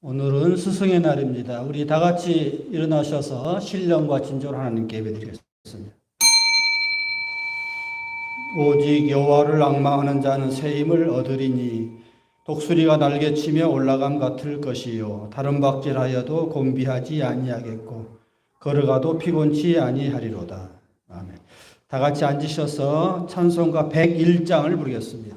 오늘은 스승의 날입니다. 우리 다 같이 일어나셔서 신령과 진정으로 하나님께 예배드리겠습니다. 오직 여호와를 앙망하는 자는 새 힘을 얻으리니 독수리가 날개치며 올라감 같을 것이요 다른 박질하여도 곤비하지 아니하겠고 걸어가도 피곤치 아니하리로다. 아멘. 다 같이 앉으셔서 찬송가 101장을 부르겠습니다.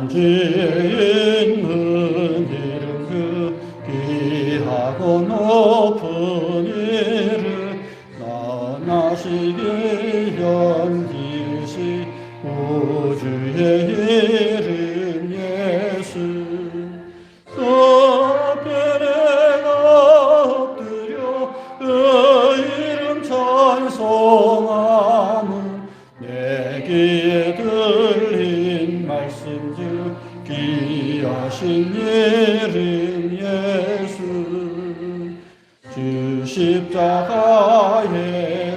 천지에 있는 이름 그 귀하고 높은 이름 나나시게 연기시 우주의 이름 예수 앞에 내가 엎드려 그 이름 찬송하면 내 귀에 들린 말씀 중 귀하신 이름 예수 주 십자가에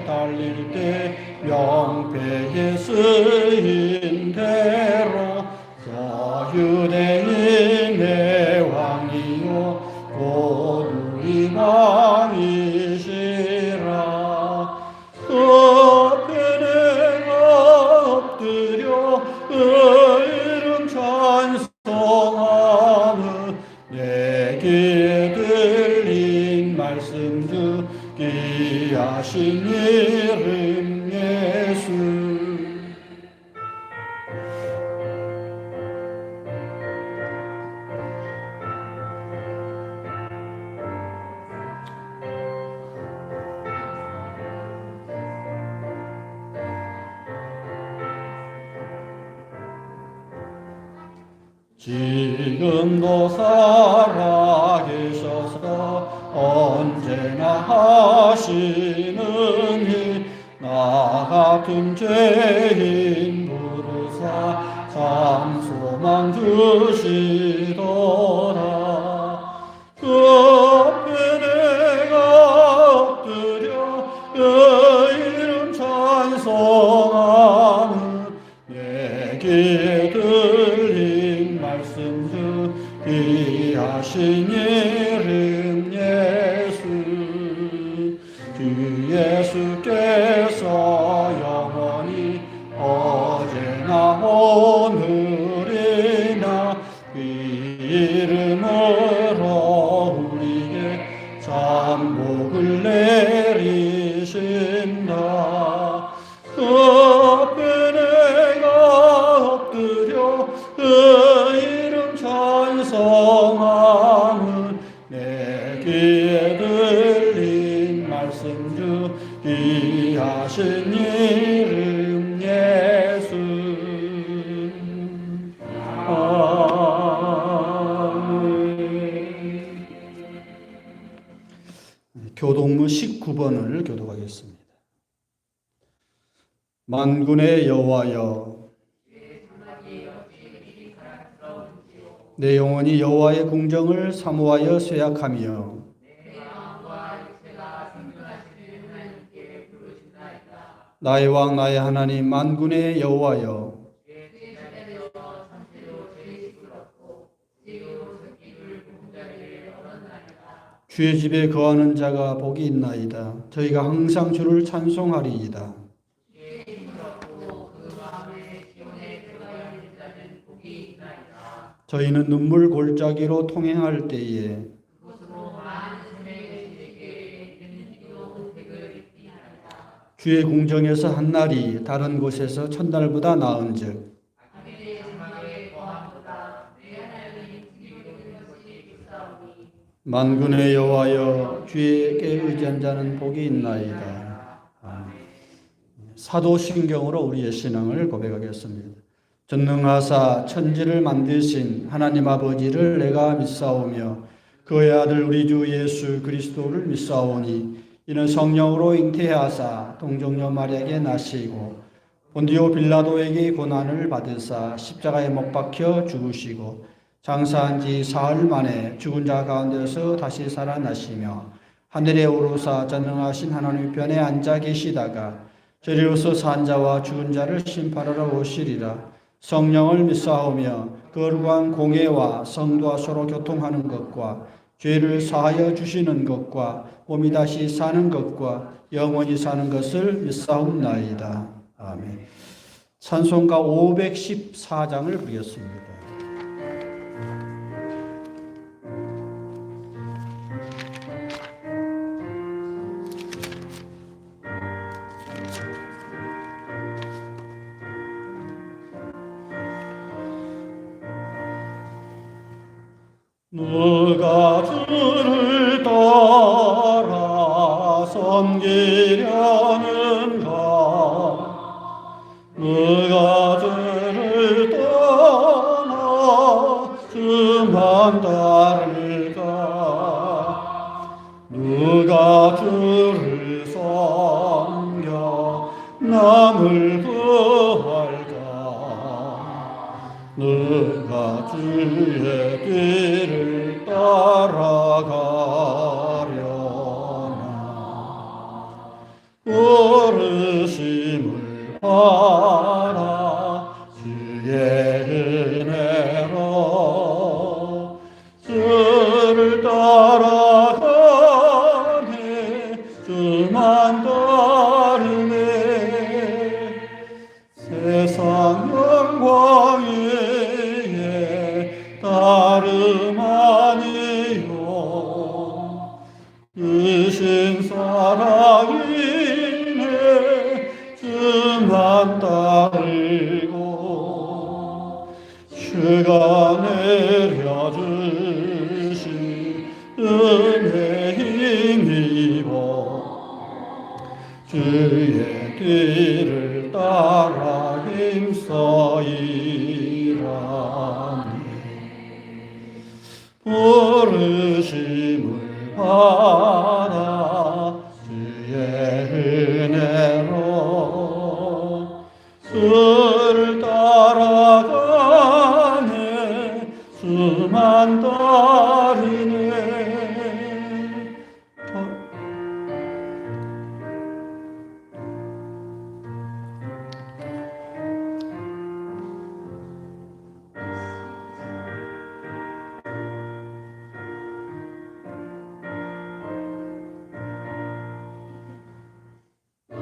달릴 때 명패에 쓰인 대로 유대인의 왕이요 곧 우리 왕이시라 앞에 내가 엎드려 그 이름 찬송하며 내 귀에 들린 말씀 중 귀하신 이름 예수 지금도 살아계셔서 언제나 하시는 일 나 같은 죄인 부르사 참 소망 주시도다 그 앞에 내가 엎드려 그 이름 찬송하며 내 귀에 들린 말씀 중 귀하신 이름 예수 주 예수께서 영원히 어제나 오늘이나 그 이름으로 우리에게 참 복을 내리신다 그 앞에 내가 엎드려 그 이름 찬송하면 내 귀에 들린 말씀 중 귀하신 이름 예수 아멘. 교동무 19번을 교독하겠습니다. 만군의 여호와여 내 영혼이 여호와의 궁정을 사모하여 쇠약하며 나의 왕 나의 하나님 만군의 여호와여 주의 집에 거하는 자가 복이 있나이다. 저희가 항상 주를 찬송하리이다. 저희는 눈물 골짜기로 통행할 때에 주의 궁정에서 한 날이 다른 곳에서 천달보다 나은즉 만군의 여호와여 주에게 의지한 자는 복이 있나이다. 사도신경으로 우리의 신앙을 고백하겠습니다. 전능하사 천지를 만드신 하나님 아버지를 내가 믿사오며 그의 아들 우리 주 예수 그리스도를 믿사오니 이는 성령으로 잉태하사 동정녀 마리아에게 나시고 본디오 빌라도에게 고난을 받으사 십자가에 못 박혀 죽으시고 장사한 지 사흘 만에 죽은 자 가운데서 다시 살아나시며 하늘에 오르사 전능하신 하나님 편에 앉아 계시다가 저리로서 산 자와 죽은 자를 심판하러 오시리라. 성령을 믿사오며 거룩한 공예와 성도와 서로 교통하는 것과 죄를 사하여 주시는 것과 몸이 다시 사는 것과 영원히 사는 것을 믿사옵나이다. 아멘. 찬송가 514장을 부르겠습니다. 누가 주를 따라 섬기려는가? 누가 주를 떠나 주만 따를까? 누가 주를 섬겨 남을 구할까? 누가 주의 뒤를 따라가려나? 부르심을 받아 주의 은혜로 주를 따라가네 주만 따르네 세상 영광에 다름 아니요 크신 사랑이네 주만 따르고 주가 내려주신 은혜 힘입어 주의 뒤를 따라 힘써이라니 부르심을 받아 주의 은혜로 주를 따라가네 주만 따르네.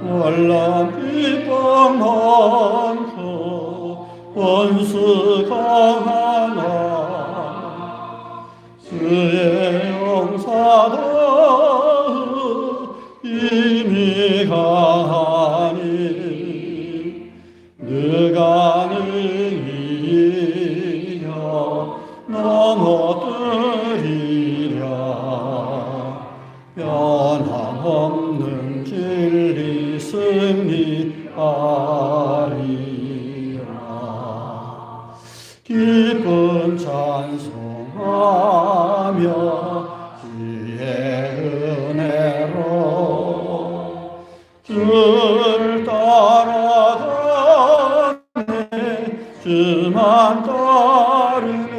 월남 비방 많고 원수 강하나 주의 용사도 이미 강하니 누가 능히여 넘어뜨리랴 변함없는 진리 승리하리라. 기쁜 찬송하며 주의 은혜로 주를 따라가네 주만 따르네.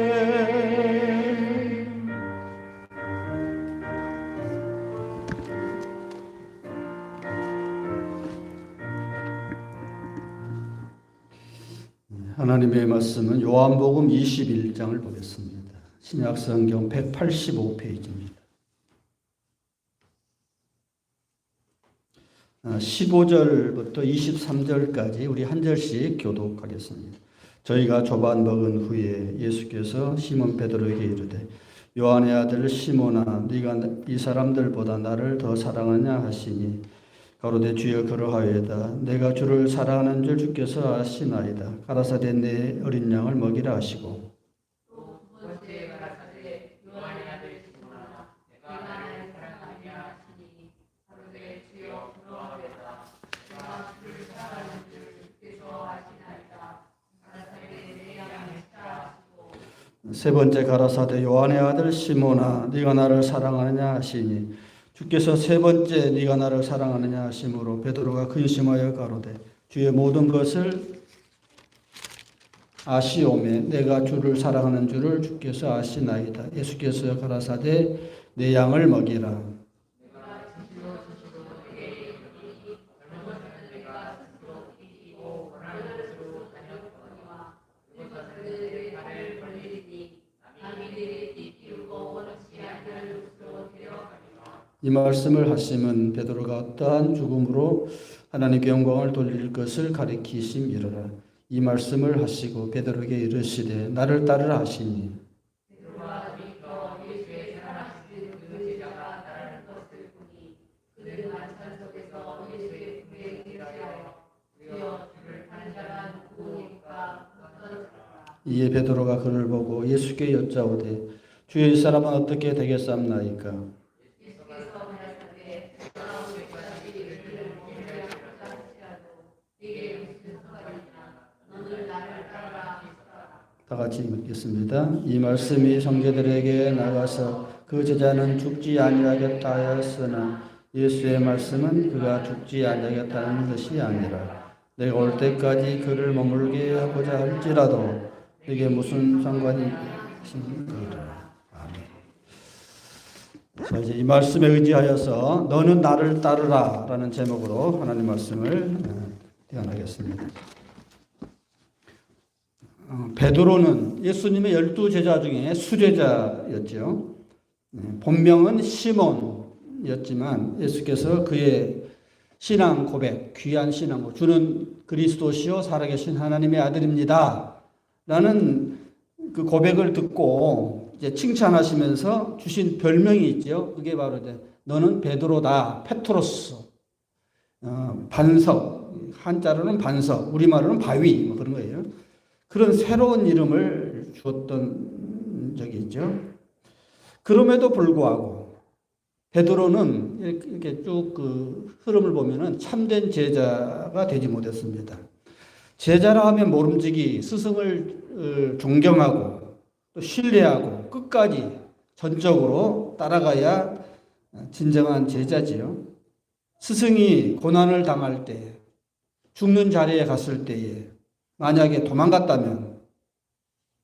하나님의 말씀은 요한복음 21장을 보겠습니다. 신약성경 185페이지입니다. 15절부터 23절까지 우리 한 절씩 교독하겠습니다. 저희가 조반 먹은 후에 예수께서 시몬 베드로에게 이르되 요한의 아들 시몬아 네가 이 사람들보다 나를 더 사랑하냐 하시니 가로되 주여 그러하여다. 내가 주를 사랑하는 줄 주께서 아시나이다. 가라사대 내 어린 양을 먹이라 하시고 세 번째 가라사대 요한의 아들 시몬아 네가 나를 사랑하느냐 하시니 주께서 세 번째 네가 나를 사랑하느냐 하심으로 베드로가 근심하여 가로되 주의 모든 것을 아시오매 내가 주를 사랑하는 줄을 주께서 아시나이다. 예수께서 가라사대 내 양을 먹이라. 이 말씀을 하심은 베드로가 어떠한 죽음으로 하나님께 영광을 돌릴 것을 가리키심이로라. 이 말씀을 하시고 베드로에게 이르시되 나를 따르라 하시니 이에 베드로가 그를 보고 예수께 여짜오되 주여 이 사람은 어떻게 되겠사옵나이까? 다 같이 읽겠습니다. 이 말씀이 형제들에게 나가서 그 제자는 죽지 아니하겠다 하였으나 예수의 말씀은 그가 죽지 아니하겠다는 것이 아니라 내가 올 때까지 그를 머물게 하고자 할지라도 이게 무슨 상관이 있습니까? 아멘. 자, 이제 이 말씀에 의지하여서 너는 나를 따르라 라는 제목으로 하나님 말씀을 대언하겠습니다. 베드로는 예수님의 12제자 중에 수제자였죠. 본명은 시몬이었지만 예수께서 그의 신앙 고백, 귀한 신앙 고백, 주는 그리스도시요 살아계신 하나님의 아들입니다 라는 그 고백을 듣고 이제 칭찬하시면서 주신 별명이 있죠. 그게 바로 이제 너는 베드로다, 페트로스, 반석, 한자로는 반석, 우리말로는 바위 뭐 그런 거예요. 그런 새로운 이름을 주었던 적이 있죠. 그럼에도 불구하고 베드로는 이렇게 쭉 그 흐름을 보면은 참된 제자가 되지 못했습니다. 제자라 하면 모름지기 스승을 존경하고 또 신뢰하고 끝까지 전적으로 따라가야 진정한 제자지요. 스승이 고난을 당할 때, 죽는 자리에 갔을 때에 만약에 도망갔다면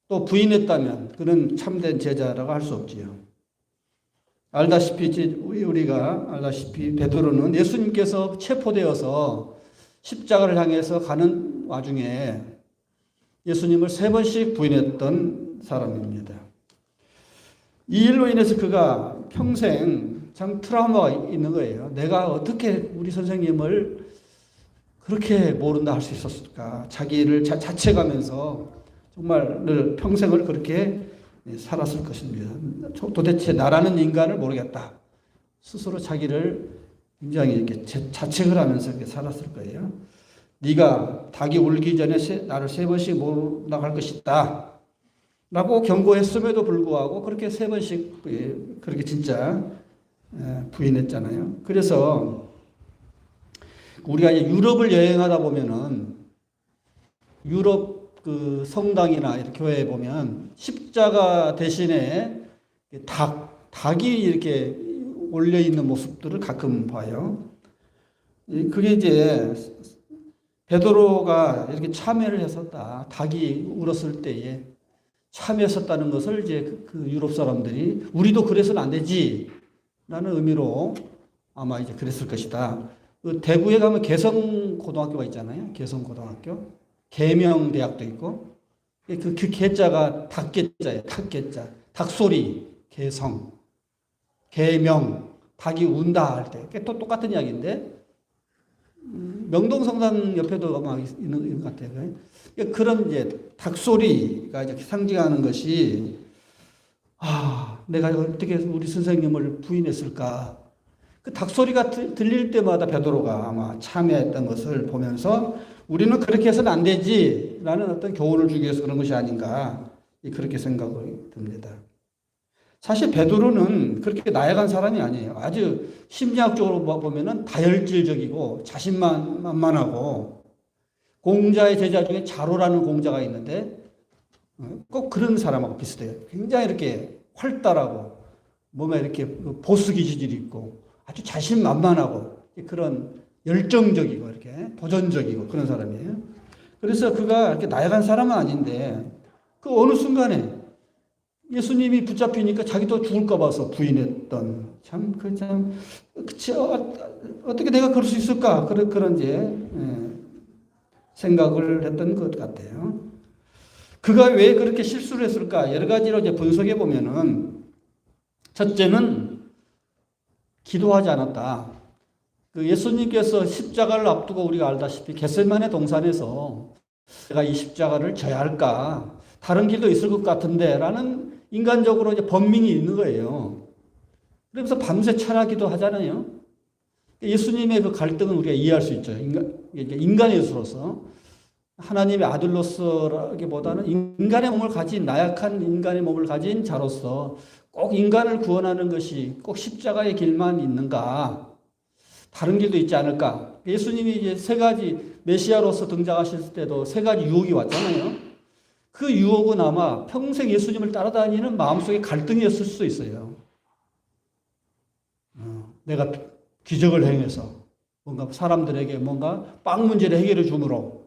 또 부인했다면 그는 참된 제자라고 할 수 없지요. 우리가 알다시피 베드로는 예수님께서 체포되어서 십자가를 향해서 가는 와중에 예수님을 3번씩 부인했던 사람입니다. 이 일로 인해서 그가 평생 참 트라우마가 있는 거예요. 내가 어떻게 우리 선생님을 그렇게 모른다 할 수 있었을까? 자기를 자책하면서 정말 늘 평생을 그렇게 살았을 것입니다. 도대체 나라는 인간을 모르겠다. 스스로 자기를 굉장히 이렇게 자책을 하면서 이렇게 살았을 거예요. 네가 닭이 울기 전에 나를 3번씩 모른다고 할 것이다. 라고 경고했음에도 불구하고 그렇게 3번씩 그렇게 진짜 부인했잖아요. 그래서 우리가 유럽을 여행하다 보면은 유럽 그 성당이나 이렇게 교회에 보면 십자가 대신에 닭이 이렇게 올려 있는 모습들을 가끔 봐요. 그게 이제 베드로가 이렇게 참회를 했었다. 닭이 울었을 때에 참회했었다는 것을 이제 그 유럽 사람들이 우리도 그래서는 안 되지 라는 의미로 아마 이제 그랬을 것이다. 그 대구에 가면 개성고등학교가 있잖아요. 개성고등학교. 계명대학도 있고. 그 개자가 닭개자예요. 닭개자. 닭소리. 개성. 계명. 닭이 운다 할 때. 또 똑같은 이야기인데. 명동성당 옆에도 아마 있는 것 같아요. 그런 이제 닭소리가 이제 상징하는 것이 내가 어떻게 우리 선생님을 부인했을까. 그 닭소리가 들릴 때마다 베드로가 아마 참회했던 것을 보면서 우리는 그렇게 해서는 안 되지 라는 어떤 교훈을 주기 위해서 그런 것이 아닌가 그렇게 생각이 듭니다. 사실 베드로는 그렇게 나약한 사람이 아니에요. 아주 심리학적으로 보면은 다혈질적이고 자신만만하고 공자의 제자 중에 자로라는 공자가 있는데 꼭 그런 사람하고 비슷해요. 굉장히 이렇게 활달하고 몸에 이렇게 보스 기질이 있고 아주 자신만만하고 그런 열정적이고 이렇게 도전적이고 그런 사람이에요. 그래서 그가 이렇게 나약한 사람은 아닌데 그 어느 순간에 예수님이 붙잡히니까 자기도 죽을까 봐서 부인했던 어떻게 내가 그럴 수 있을까 그런 이제 생각을 했던 것 같아요. 그가 왜 그렇게 실수를 했을까 여러 가지로 이제 분석해 보면은 첫째는 기도하지 않았다. 그 예수님께서 십자가를 앞두고 우리가 알다시피 겟세마네 동산에서 내가 이 십자가를 져야 할까 다른 길도 있을 것 같은데라는 인간적으로 이제 번민이 있는 거예요. 그러면서 밤새 철야기도 하잖아요. 예수님의 그 갈등은 우리가 이해할 수 있죠. 인간의 예수로서 하나님의 아들로서라기보다는 인간의 몸을 가진 나약한 인간의 몸을 가진 자로서 꼭 인간을 구원하는 것이 꼭 십자가의 길만 있는가? 다른 길도 있지 않을까? 예수님이 이제 세 가지 메시아로서 등장하실 때도 세 가지 유혹이 왔잖아요. 그 유혹은 아마 평생 예수님을 따라다니는 마음속의 갈등이었을 수도 있어요. 내가 기적을 행해서 뭔가 사람들에게 뭔가 빵 문제를 해결해 주므로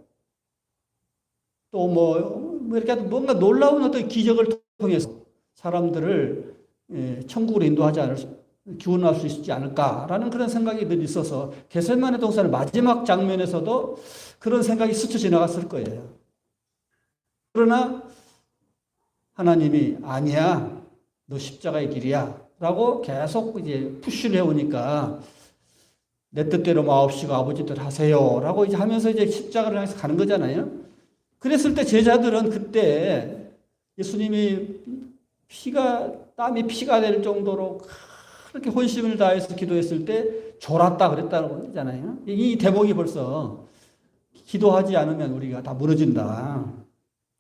또 뭐 이렇게 뭔가 놀라운 어떤 기적을 통해서 사람들을 천국으로 인도하지 기원할 수 있지 않을까라는 그런 생각이 늘 있어서 겟세마네 동산의 마지막 장면에서도 그런 생각이 스쳐 지나갔을 거예요. 그러나 하나님이 아니야, 너 십자가의 길이야 라고 계속 이제 푸시를 해오니까 내 뜻대로 마옵시고 아버지 뜻 하세요 라고 이제 하면서 이제 십자가를 향해서 가는 거잖아요. 그랬을 때 제자들은 그때 예수님이 땀이 피가 될 정도로 그렇게 혼심을 다해서 기도했을 때 졸았다 그랬다는 거잖아요. 이 대목이 벌써 기도하지 않으면 우리가 다 무너진다.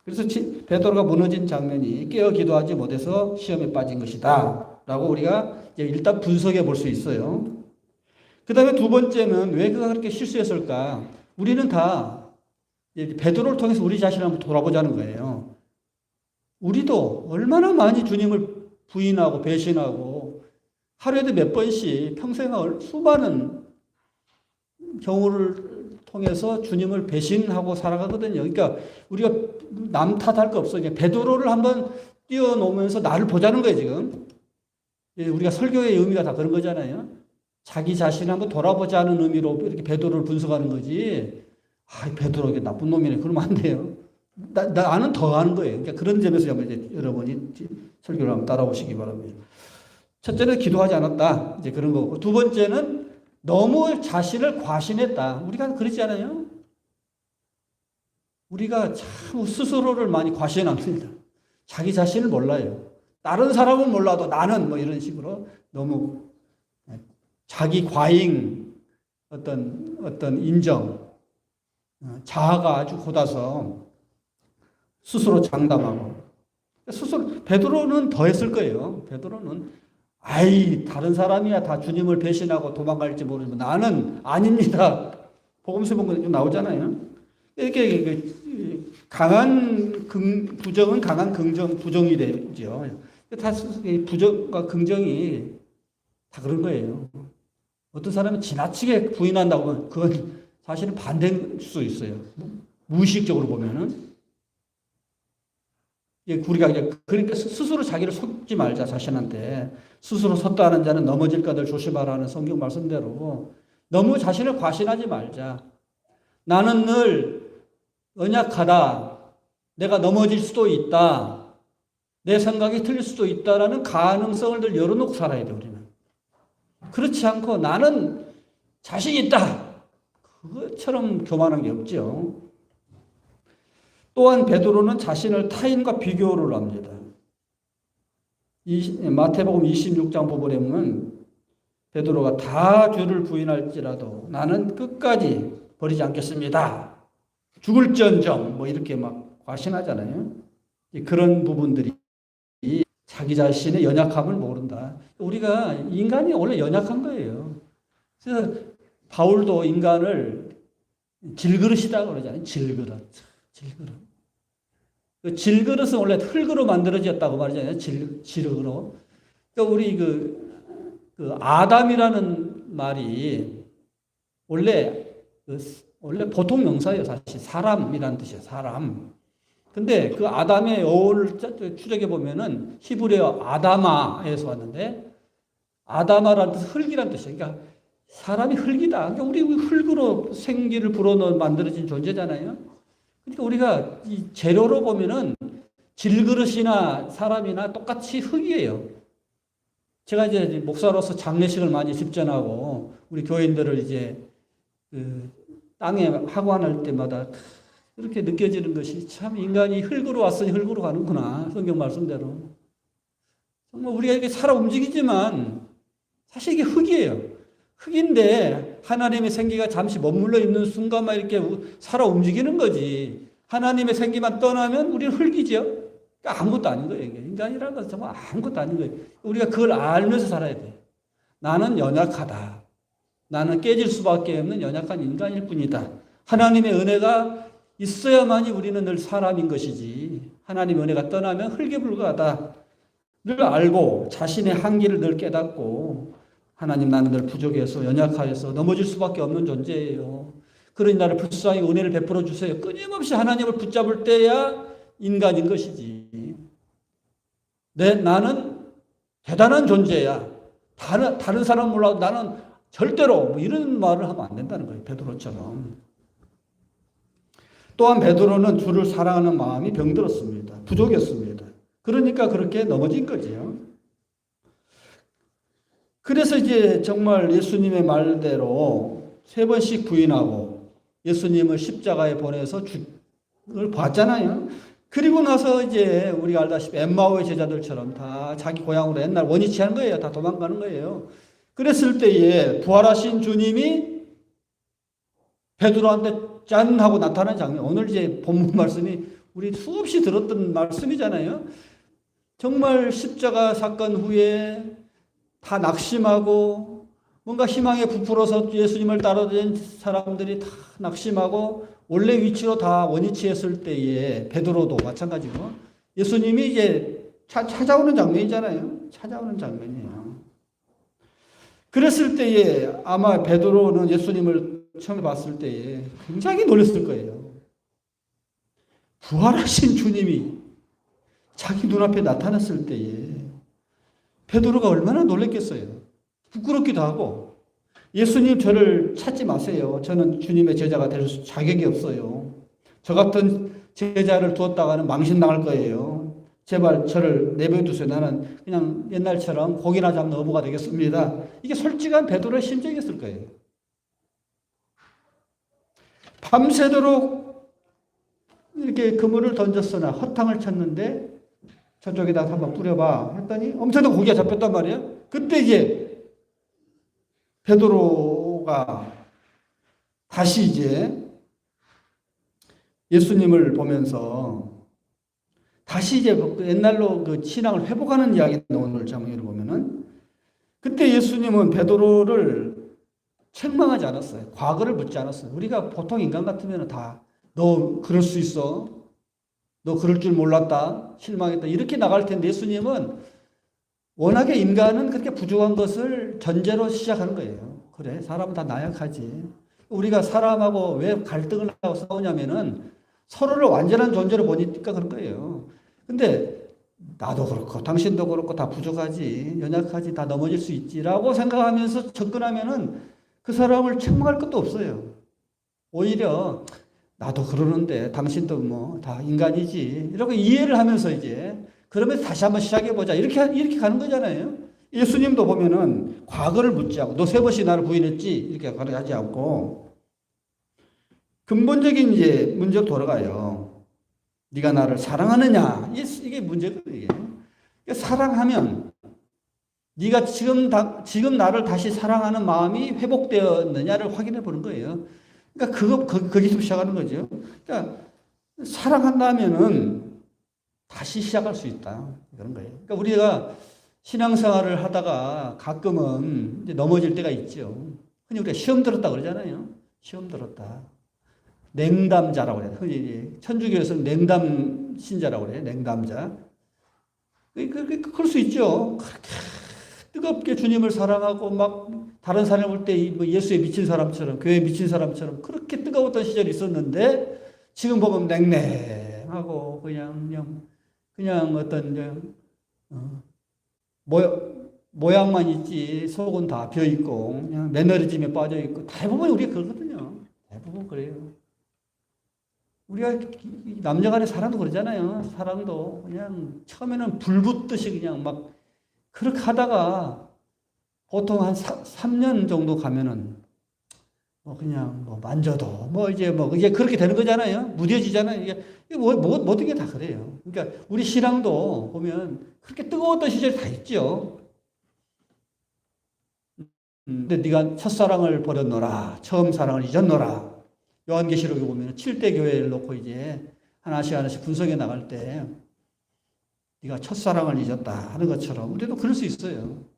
그래서 베드로가 무너진 장면이 깨어 기도하지 못해서 시험에 빠진 것이다 라고 우리가 일단 분석해 볼 수 있어요. 그 다음에 두 번째는 왜 그가 그렇게 실수했을까? 우리는 다 베드로를 통해서 우리 자신을 한번 돌아보자는 거예요. 우리도 얼마나 많이 주님을 부인하고 배신하고 하루에도 몇 번씩 평생을 수많은 경우를 통해서 주님을 배신하고 살아가거든요. 그러니까 우리가 남 탓할 거 없어요. 베드로를 한번 띄워놓으면서 나를 보자는 거예요, 지금. 우리가 설교의 의미가 다 그런 거잖아요. 자기 자신을 한번 돌아보자는 의미로 이렇게 베드로를 분석하는 거지. 베드로 이게 나쁜 놈이네. 그러면 안 돼요. 나는 더 하는 거예요. 그러니까 그런 점에서 여러분이 설교를 한번 따라오시기 바랍니다. 첫째는 기도하지 않았다. 이제 그런 거고. 두 번째는 너무 자신을 과신했다. 우리가 그러지 않아요? 우리가 참 스스로를 많이 과신합니다. 자기 자신을 몰라요. 다른 사람은 몰라도 나는 뭐 이런 식으로 너무 자기 과잉, 어떤 인정, 자아가 아주 곧아서 스스로 장담하고. 베드로는 더 했을 거예요. 베드로는 다른 사람이야 다 주님을 배신하고 도망갈지 모르지만 나는 아닙니다. 복음서 보면 나오잖아요. 이렇게 강한 부정은 강한 부정이 되죠. 다 부정과 긍정이 다 그런 거예요. 어떤 사람이 지나치게 부인한다고 하면 그건 사실은 반대일 수 있어요. 무의식적으로 보면은. 우리가 그러니까 스스로 자기를 속지 말자, 자신한테. 스스로 섰다는 자는 넘어질까 늘 조심하라는 성경 말씀대로 너무 자신을 과신하지 말자. 나는 늘 연약하다. 내가 넘어질 수도 있다. 내 생각이 틀릴 수도 있다라는 가능성을 늘 열어놓고 살아야 돼, 우리는. 그렇지 않고 나는 자신 있다. 그것처럼 교만한 게 없죠. 또한 베드로는 자신을 타인과 비교를 합니다. 마태복음 26장 보면 베드로가 다 주를 부인할지라도 나는 끝까지 버리지 않겠습니다. 죽을지언정 뭐 이렇게 막 과신하잖아요. 그런 부분들이 자기 자신의 연약함을 모른다. 우리가 인간이 원래 연약한 거예요. 그래서 바울도 인간을 질그릇이다 그러잖아요. 질그릇. 그 질그릇은 원래 흙으로 만들어졌다고 말하잖아요. 질그릇. 그러니까 우리 그 아담이라는 말이 원래 원래 보통 명사예요. 사실 사람이라는 뜻이에요. 사람. 근데 그 아담의 어를 추적해 보면은 히브리어 아다마에서 왔는데 아다마라는 뜻은 흙이라는 뜻이에요. 그러니까 사람이 흙이다. 그러니까 우리 흙으로 생기를 불어넣어 만들어진 존재잖아요. 그러니까 우리가 이 재료로 보면은 질그릇이나 사람이나 똑같이 흙이에요. 제가 이제 목사로서 장례식을 많이 집전하고 우리 교인들을 이제 그 땅에 하관할 때마다 이렇게 느껴지는 것이 참 인간이 흙으로 왔으니 흙으로 가는구나. 성경 말씀대로. 정말 우리가 이렇게 살아 움직이지만 사실 이게 흙이에요. 흙인데 하나님의 생기가 잠시 머물러 있는 순간만 이렇게 살아 움직이는 거지. 하나님의 생기만 떠나면 우리는 흙이죠. 그러니까 아무것도 아닌 거예요. 이게. 인간이라는 것은 정말 아무것도 아닌 거예요. 우리가 그걸 알면서 살아야 돼. 나는 연약하다. 나는 깨질 수밖에 없는 연약한 인간일 뿐이다. 하나님의 은혜가 있어야만이 우리는 늘 사람인 것이지. 하나님의 은혜가 떠나면 흙에 불과하다. 늘 알고 자신의 한계를 늘 깨닫고 하나님 나는 늘 부족해서 연약하여서 넘어질 수밖에 없는 존재예요. 그러니 나를 불쌍히 은혜를 베풀어 주세요. 끊임없이 하나님을 붙잡을 때야 인간인 것이지. 나는 대단한 존재야. 다른 사람 몰라도 나는 절대로 뭐 이런 말을 하면 안 된다는 거예요. 베드로처럼. 또한 베드로는 주를 사랑하는 마음이 병들었습니다. 부족했습니다. 그러니까 그렇게 넘어진 거지요. 그래서 이제 정말 예수님의 말대로 3번씩 부인하고 예수님을 십자가에 보내서 죽을 봤잖아요. 그리고 나서 이제 우리가 알다시피 엠마오의 제자들처럼 다 자기 고향으로 옛날 원위치 하는 거예요. 다 도망가는 거예요. 그랬을 때에 부활하신 주님이 베드로한테 짠 하고 나타난 장면. 오늘 이제 본문 말씀이 우리 수없이 들었던 말씀이잖아요. 정말 십자가 사건 후에 다 낙심하고 뭔가 희망에 부풀어서 예수님을 따라다니는 사람들이 다 낙심하고 원래 위치로 다 원위치했을 때에 베드로도 마찬가지고 예수님이 이제 찾아오는 장면이잖아요. 찾아오는 장면이에요. 그랬을 때에 아마 베드로는 예수님을 처음 봤을 때에 굉장히 놀랐을 거예요. 부활하신 주님이 자기 눈앞에 나타났을 때에 베드로가 얼마나 놀랐겠어요. 부끄럽기도 하고 예수님 저를 찾지 마세요. 저는 주님의 제자가 될 자격이 없어요. 저 같은 제자를 두었다가는 망신당할 거예요. 제발 저를 내버려두세요. 나는 그냥 옛날처럼 고기나 잡는 어부가 되겠습니다. 이게 솔직한 베드로의 심정이었을 거예요. 밤새도록 이렇게 그물을 던졌으나 허탕을 쳤는데 저쪽에다 한번 뿌려봐 했더니 엄청난 고기가 잡혔단 말이에요. 그때 이제 베드로가 다시 이제 예수님을 보면서 다시 이제 옛날로 그 신앙을 회복하는 이야기인데 오늘 장면을 보면은 그때 예수님은 베드로를 책망하지 않았어요. 과거를 묻지 않았어요. 우리가 보통 인간 같으면 다 너 그럴 수 있어. 너 그럴 줄 몰랐다. 실망했다. 이렇게 나갈 텐데 예수님은 워낙에 인간은 그렇게 부족한 것을 전제로 시작하는 거예요. 그래, 사람은 다 나약하지. 우리가 사람하고 왜 갈등을 하고 싸우냐면은 서로를 완전한 존재로 보니까 그런 거예요. 근데 나도 그렇고 당신도 그렇고 다 부족하지, 연약하지, 다 넘어질 수 있지라고 생각하면서 접근하면은 그 사람을 책망할 것도 없어요. 오히려 나도 그러는데 당신도 뭐 다 인간이지. 이렇게 이해를 하면서 이제 그러면서 다시 한번 시작해보자. 이렇게 가는 거잖아요. 예수님도 보면은 과거를 묻지 않고 너 3번씩 나를 부인했지. 이렇게 하지 않고 근본적인 이제 문제로 돌아가요. 네가 나를 사랑하느냐. 이게 문제거든요. 그러니까 사랑하면 네가 지금 나를 다시 사랑하는 마음이 회복되었느냐를 확인해 보는 거예요. 그러니까 거기서 시작하는 거죠. 그러니까 사랑한다면은 다시 시작할 수 있다. 그런 거예요. 그러니까 우리가 신앙생활을 하다가 가끔은 이제 넘어질 때가 있죠. 흔히 우리가 시험 들었다 그러잖아요. 시험 들었다. 냉담자라고 그래요. 흔히 천주교에서는 냉담 신자라고 그래요. 냉담자. 그럴 수 있죠. 그렇게 뜨겁게 주님을 사랑하고 막 다른 사람을 볼 때 뭐 예수에 미친 사람처럼, 교회에 미친 사람처럼 그렇게 뜨거웠던 시절이 있었는데, 지금 보면 냉랭하고 그냥 어떤 모양만 있지 속은 다 비어 있고 그냥 매너리즘에 빠져 있고, 대부분 우리가 그러거든요. 대부분 그래요. 우리가 남녀간의 사랑도 그러잖아요. 사랑도 그냥 처음에는 불 붙듯이 그냥 막 그렇게 하다가 보통 한 3년 정도 가면은 뭐 그냥 뭐 만져도 뭐 이제 그렇게 되는 거잖아요. 무뎌지잖아요. 이게 모든 게 다 그래요. 그러니까 우리 신앙도 보면 그렇게 뜨거웠던 시절이 다 있죠. 근데 네가 첫사랑을 버렸노라, 처음 사랑을 잊었노라. 요한계시록에 보면 7대 교회를 놓고 이제 하나씩 분석해 나갈 때 네가 첫사랑을 잊었다 하는 것처럼 우리도 그럴 수 있어요.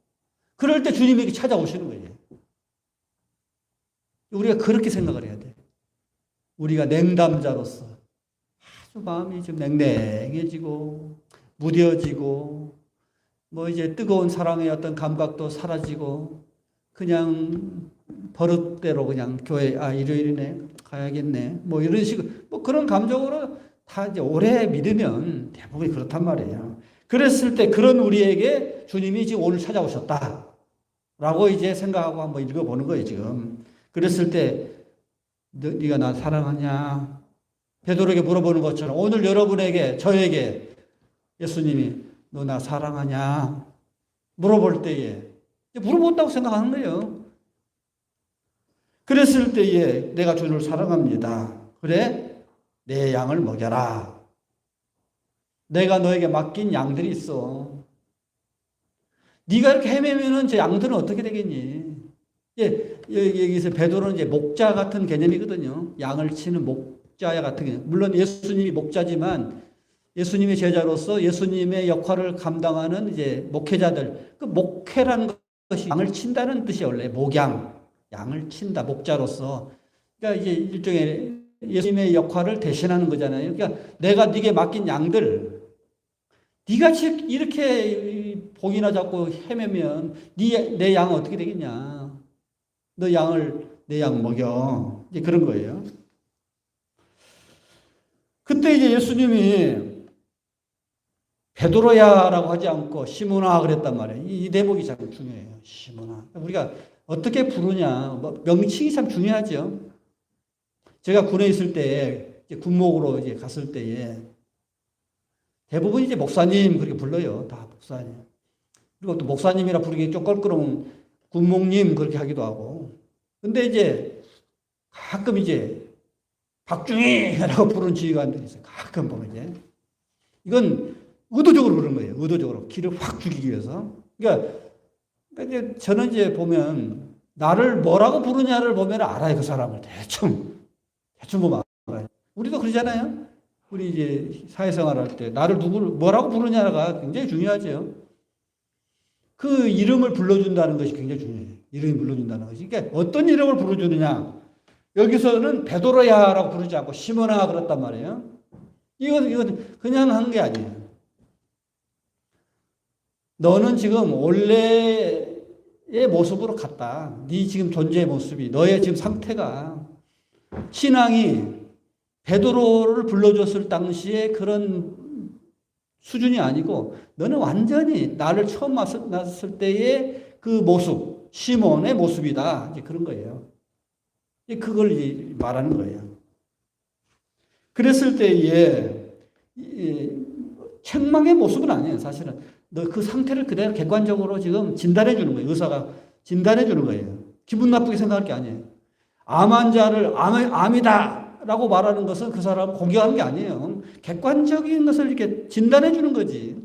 그럴 때 주님에게 찾아오시는 거예요. 우리가 그렇게 생각을 해야 돼. 우리가 냉담자로서 아주 마음이 좀 냉랭해지고 무뎌지고 뭐 이제 뜨거운 사랑의 어떤 감각도 사라지고 그냥 버릇대로 그냥 교회 일요일이네 가야겠네 뭐 이런 식으로 뭐 그런 감정으로 다 이제 오래 믿으면 대부분이 그렇단 말이에요. 그랬을 때 그런 우리에게 주님이 지금 오늘 찾아오셨다라고 이제 생각하고 한번 읽어보는 거예요 지금. 그랬을 때 네가 나 사랑하냐? 베드로에게 물어보는 것처럼 오늘 여러분에게 저에게 예수님이 너 나 사랑하냐? 물어볼 때에 물어본다고 생각하는 거예요. 그랬을 때에 내가 주를 사랑합니다. 그래? 내 양을 먹여라. 내가 너에게 맡긴 양들이 있어. 네가 이렇게 헤매면은 저 양들은 어떻게 되겠니? 여기서 베드로는 이제 목자 같은 개념이거든요. 양을 치는 목자 같은 개념. 물론 예수님이 목자지만 예수님의 제자로서 예수님의 역할을 감당하는 이제 목회자들. 그 목회라는 것이 양을 친다는 뜻이 원래 목양. 양을 친다. 목자로서. 그러니까 이제 일종의 예수님의 역할을 대신하는 거잖아요. 그러니까 내가 네게 맡긴 양들, 네가 이렇게 복이나 잡고 헤매면 내 양 어떻게 되겠냐? 너 내 양 먹여. 이제 그런 거예요. 그때 이제 예수님이 베드로야라고 하지 않고 시몬아 그랬단 말이에요. 이 대목이 참 중요해요. 시몬아. 우리가 어떻게 부르냐. 명칭이 참 중요하죠. 제가 군에 있을 때 군목으로 이제 갔을 때에 대부분 이제 목사님 그렇게 불러요. 다 목사님. 그리고 또 목사님이라 부르기 좀 껄끄러운 군목님 그렇게 하기도 하고. 근데 이제 가끔 이제 박중희라고 부르는 지휘관들이 있어요. 가끔 보면 이제 이건 의도적으로 그런 거예요. 의도적으로 기를 확 죽이기 위해서. 그러니까 이제 저는 이제 보면 나를 뭐라고 부르냐를 보면 알아요. 그 사람을 대충 보면 알아요. 우리도 그러잖아요. 우리 이제 사회생활 할 때 나를 뭐라고 부르냐가 굉장히 중요하죠. 그 이름을 불러준다는 것이 굉장히 중요해요. 이름을 불러준다는 것이. 그러니까 어떤 이름을 불러주느냐. 여기서는 베드로야라고 부르지 않고 시몬아 그랬단 말이에요. 이건 그냥 한 게 아니에요. 너는 지금 원래의 모습으로 갔다. 네 지금 존재의 모습이, 너의 지금 상태가 신앙이 베드로를 불러줬을 당시에 그런 수준이 아니고 너는 완전히 나를 처음 만났을 때의 그 모습, 시몬의 모습이다. 이제 그런 거예요. 그걸 이제 말하는 거예요. 그랬을 때에 책망의 모습은 아니에요. 사실은 너 그 상태를 그대로 객관적으로 지금 진단해 주는 거예요. 의사가 진단해 주는 거예요. 기분 나쁘게 생각할 게 아니에요. 암 환자를 암이다라고 말하는 것은 그 사람을 공격하는 게 아니에요. 객관적인 것을 이렇게 진단해 주는 거지.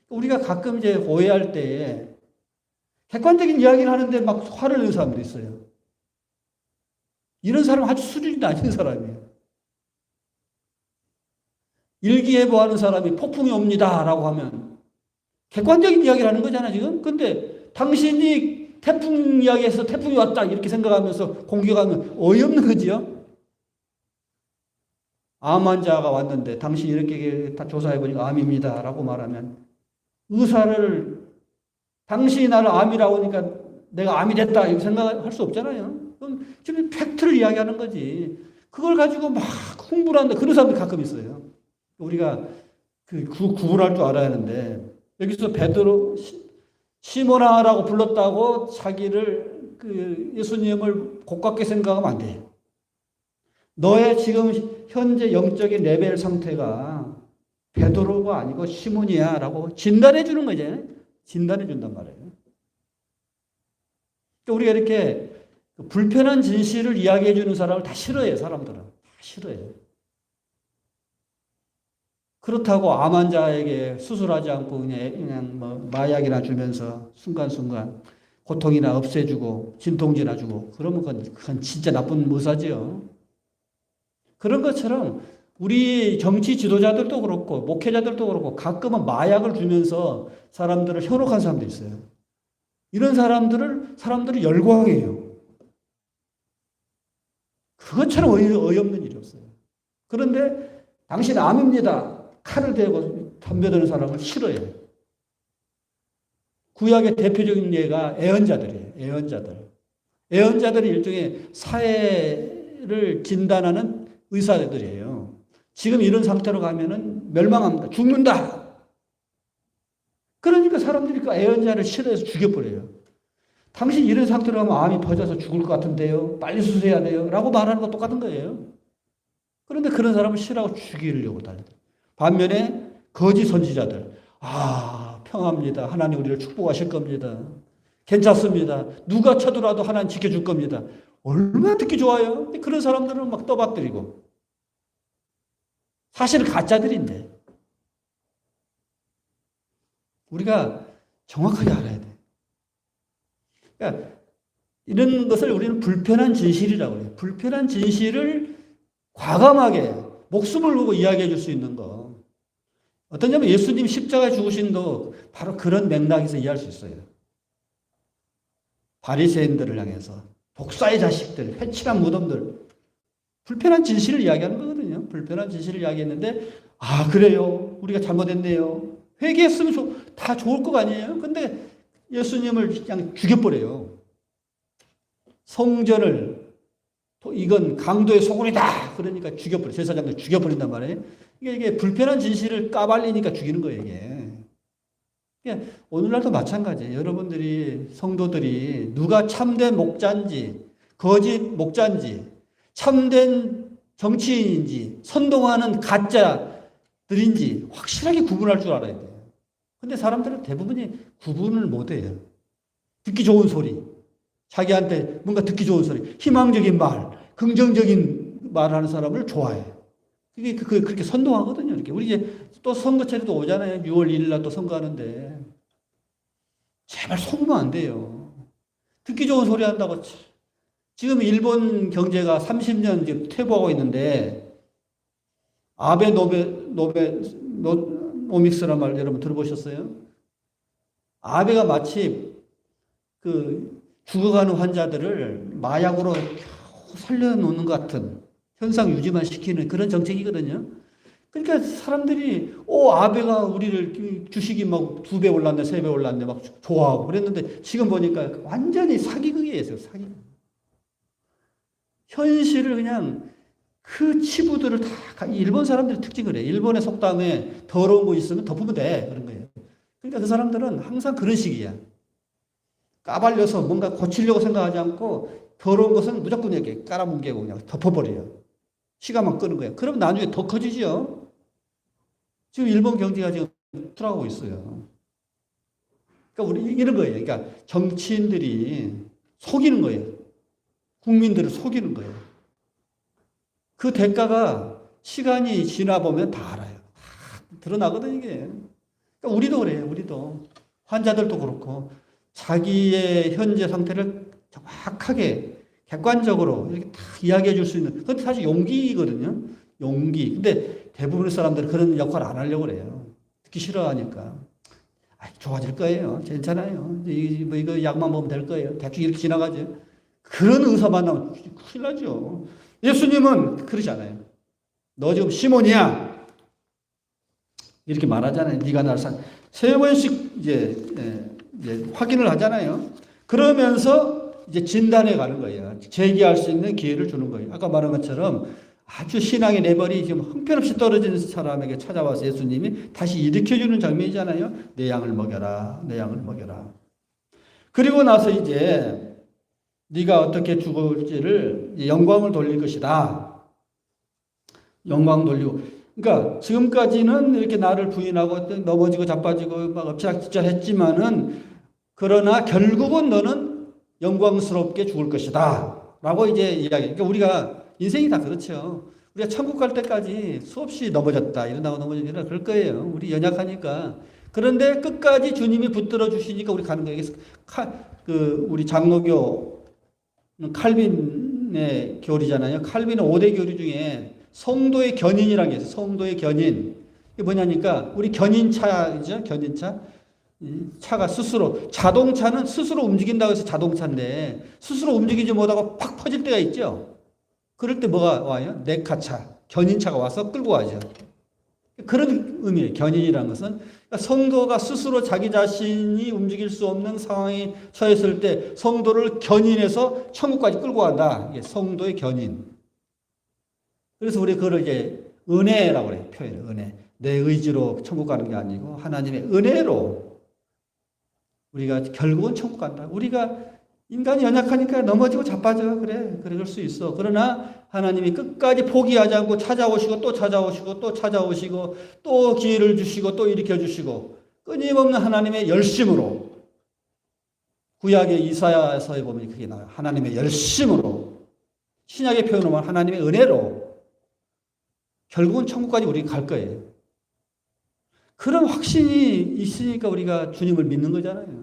우리가 가끔 이제 오해할 때 객관적인 이야기를 하는데 막 화를 내는 사람도 있어요. 이런 사람은 아주 수준이 낮은 사람이에요. 일기예보하는 사람이 폭풍이 옵니다라고 하면 객관적인 이야기를 하는 거잖아 지금. 근데 당신이 태풍 이야기에서 태풍이 왔다 이렇게 생각하면서 공격하면 어이없는 거지요. 암 환자가 왔는데 당신이 이렇게 다 조사해보니까 암입니다 라고 말하면 의사를 당신이 나를 암이라고 하니까 내가 암이 됐다 이렇게 생각할 수 없잖아요. 그럼 지금 팩트를 이야기하는 거지. 그걸 가지고 막 홍보를 한다. 그런 사람들이 가끔 있어요. 우리가 구분할 줄 알아야 하는데 여기서 베드로 시몬아라고 불렀다고 자기를 예수님을 고깝게 생각하면 안 돼. 너의 지금 현재 영적인 레벨 상태가 베드로가 아니고 시몬이야라고 진단해 주는 거지. 진단해 준단 말이에요. 우리가 이렇게 불편한 진실을 이야기해 주는 사람을 다 싫어해요. 사람들은 다 싫어해요. 그렇다고 암 환자에게 수술하지 않고 그냥 뭐 마약이나 주면서 순간순간 고통이나 없애주고 진통제나 주고 그러면 그건 진짜 나쁜 의사지요. 그런 것처럼 우리 정치 지도자들도 그렇고 목회자들도 그렇고 가끔은 마약을 주면서 사람들을 현혹한 사람도 있어요. 이런 사람들이 열광해 해요. 그것처럼 어이없는 일이 없어요. 그런데 당신 암입니다. 칼을 대고 덤벼드는 사람을 싫어해요. 구약의 대표적인 예가 애언자들이에요. 애언자들이 일종의 사회를 진단하는 의사들이에요. 지금 이런 상태로 가면은 멸망합니다. 죽는다. 그러니까 사람들이 그 애언자를 싫어해서 죽여버려요. 당신 이런 상태로 가면 암이 퍼져서 죽을 것 같은데요. 빨리 수술해야 돼요. 라고 말하는 거 똑같은 거예요. 그런데 그런 사람을 싫어하고 죽이려고 달려요. 반면에 거짓 선지자들. 평화입니다. 하나님 우리를 축복하실 겁니다. 괜찮습니다. 누가 쳐들어도 하나님 지켜줄 겁니다. 얼마나 듣기 좋아요. 그런 사람들은 막 떠받들이고. 사실은 가짜들인데. 우리가 정확하게 알아야 돼. 그러니까 이런 것을 우리는 불편한 진실이라고 해요. 불편한 진실을 과감하게 목숨을 걸고 이야기해 줄 수 있는 거. 어떠냐면 예수님 십자가에 죽으신 거 바로 그런 맥락에서 이해할 수 있어요. 바리새인들을 향해서 독사의 자식들, 회칠한 무덤들 불편한 진실을 이야기하는 거거든요. 불편한 진실을 이야기했는데 그래요. 우리가 잘못했네요. 회개했으면 다 좋을 거 아니에요. 근데 예수님을 그냥 죽여버려요. 성전을 이건 강도의 소굴이다. 그러니까 죽여버려. 제사장들 죽여버린단 말이에요. 이게 불편한 진실을 까발리니까 죽이는 거예요. 이게 오늘날도 마찬가지예요. 여러분들이 성도들이 누가 참된 목자인지 거짓 목자인지 참된 정치인인지 선동하는 가짜들인지 확실하게 구분할 줄 알아야 돼요. 근데 사람들은 대부분이 구분을 못해요. 듣기 좋은 소리, 자기한테 뭔가 듣기 좋은 소리, 희망적인 말, 긍정적인 말하는 사람을 좋아해요. 이게 그렇게 선동하거든요. 이렇게 우리 이제 또 선거철에도 오잖아요. 6월 1일 날 또 선거하는데 제발 속으면 안 돼요. 듣기 좋은 소리 한다고. 지금 일본 경제가 30년 지금 퇴보하고 있는데 아베노믹스란 말 여러분 들어보셨어요? 아베가 마치 죽어가는 환자들을 마약으로 살려놓는 것 같은 현상 유지만 시키는 그런 정책이거든요. 그러니까 사람들이 아베가 우리를 주식이 막 2배 올랐네, 3배 올랐네 막 좋아하고 그랬는데 지금 보니까 완전히 사기극이에요. 사기극. 현실을 그냥 그 치부들을 다 일본 사람들의 특징 그래요. 일본의 속담에 더러운 거 있으면 덮으면 돼 그런 거예요. 그러니까 그 사람들은 항상 그런 식이야. 까발려서 뭔가 고치려고 생각하지 않고 더러운 것은 무조건 이렇게 깔아뭉개고 그냥 덮어버려요. 시간만 끄는 거예요. 그럼 나중에 더 커지죠. 지금 일본 경제가 지금 돌아가고 있어요. 그러니까 우리 이런 거예요. 그러니까 정치인들이 속이는 거예요. 국민들을 속이는 거예요. 그 대가가 시간이 지나 보면 다 알아요. 다 드러나거든 이게. 그러니까 우리도 그래요. 우리도 환자들도 그렇고 자기의 현재 상태를 정확하게 객관적으로 이렇게 다 이야기해 줄 수 있는. 그것도 사실 용기거든요. 용기. 근데 대부분의 사람들은 그런 역할을 안 하려고 그래요. 듣기 싫어하니까. 좋아질 거예요. 괜찮아요. 이거 약만 먹으면 될 거예요. 대충 이렇게 지나가죠. 그런 의사 만나면 큰일 나죠. 예수님은 그러지 않아요. 너 지금 시몬이야. 이렇게 말하잖아요. 네가 나를 세 번씩 이제 확인을 하잖아요. 그러면서 이제 진단해 가는 거예요. 제기할 수 있는 기회를 주는 거예요. 아까 말한 것처럼 아주 신앙의 레벨이 지금 형편없이 떨어진 사람에게 찾아와서 예수님이 다시 일으켜주는 장면이잖아요. 내 양을 먹여라. 내 양을 먹여라. 그리고 나서 이제 네가 어떻게 죽을지를 영광을 돌릴 것이다. 영광 돌리고. 그러니까 지금까지는 이렇게 나를 부인하고 넘어지고 자빠지고 막 엎치락뒤치락 했지만은 그러나 결국은 너는 영광스럽게 죽을 것이다. 라고 이제 이야기. 그러니까 우리가 인생이 다 그렇죠. 우리가 천국 갈 때까지 수없이 넘어졌다. 일어나고 넘어졌다. 그럴 거예요. 우리 연약하니까. 그런데 끝까지 주님이 붙들어 주시니까 우리 가는 거예요. 우리 장로교 칼빈의 교리잖아요. 칼빈은 5대 교리 중에 성도의 견인이라는 게 있어요. 성도의 견인. 이게 뭐냐니까 우리 견인차이죠. 견인차. 차가 스스로 자동차는 스스로 움직인다고 해서 자동차인데 스스로 움직이지 못하고 팍 퍼질 때가 있죠. 그럴 때 뭐가 와요? 네카차, 견인차가 와서 끌고 가죠. 그런 의미예요. 견인이라는 것은 그러니까 성도가 스스로 자기 자신이 움직일 수 없는 상황에 처했을 때 성도를 견인해서 천국까지 끌고 간다. 이게 성도의 견인. 그래서 우리 그걸 이제 은혜라고 그래요. 표현을 은혜. 내 의지로 천국 가는 게 아니고 하나님의 은혜로 우리가 결국은 천국 간다. 우리가 인간이 연약하니까 넘어지고 자빠져. 그래. 그럴 수 있어. 그러나 하나님이 끝까지 포기하지 않고 찾아오시고 또 찾아오시고 또 찾아오시고 또 기회를 주시고 또 일으켜 주시고 끊임없는 하나님의 열심으로 구약의 이사야서에 보면 그게 나와요. 하나님의 열심으로 신약의 표현으로 말하면 하나님의 은혜로 결국은 천국까지 우리가 갈 거예요. 그런 확신이 있으니까 우리가 주님을 믿는 거잖아요.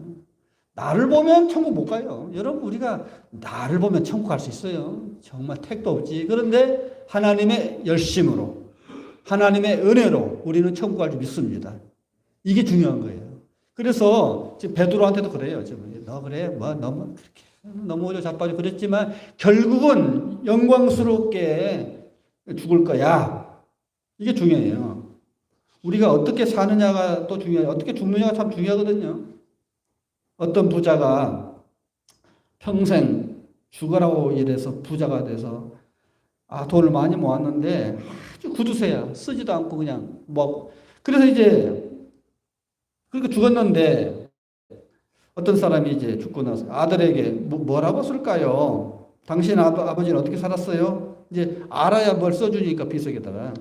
나를 보면 천국 못 가요. 여러분 우리가 나를 보면 천국 갈 수 있어요. 정말 택도 없지. 그런데 하나님의 열심으로 하나님의 은혜로 우리는 천국 갈 줄 믿습니다. 이게 중요한 거예요. 그래서 지금 베드로한테도 그래요. 너 그래 뭐 너무 그렇게 넘어져 자빠져 그랬지만 결국은 영광스럽게 죽을 거야. 이게 중요해요. 우리가 어떻게 사느냐가 또 중요해요. 어떻게 죽느냐가 참 중요하거든요. 어떤 부자가 평생 죽으라고 일해서 부자가 돼서 돈을 많이 모았는데 아주 구두쇠야. 쓰지도 않고 그냥 뭐 그래서 이제 그렇게 죽었는데 어떤 사람이 이제 죽고 나서 아들에게 뭐라고 쓸까요? 당신 아버지는 어떻게 살았어요? 이제 알아야 뭘 써주니까 비석에다가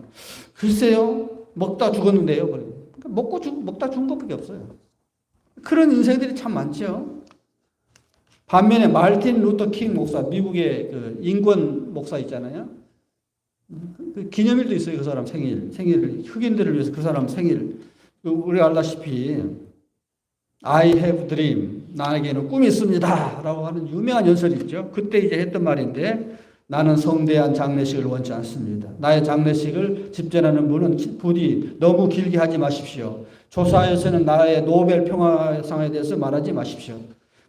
글쎄요. 먹다 죽었는데요. 그러니까 먹다 죽은 것밖에 없어요. 그런 인생들이 참 많죠. 반면에 마르틴 루터 킹 목사, 미국의 그 인권 목사 있잖아요. 그 기념일도 있어요. 그 사람 생일 흑인들을 위해서 그 사람 생일. 우리 알다시피 I have dream, 나에게는 꿈이 있습니다 라고 하는 유명한 연설이 있죠. 그때 이제 했던 말인데 나는 성대한 장례식을 원치 않습니다. 나의 장례식을 집전하는 분은 부디 너무 길게 하지 마십시오. 조사에서는 나의 노벨 평화상에 대해서 말하지 마십시오.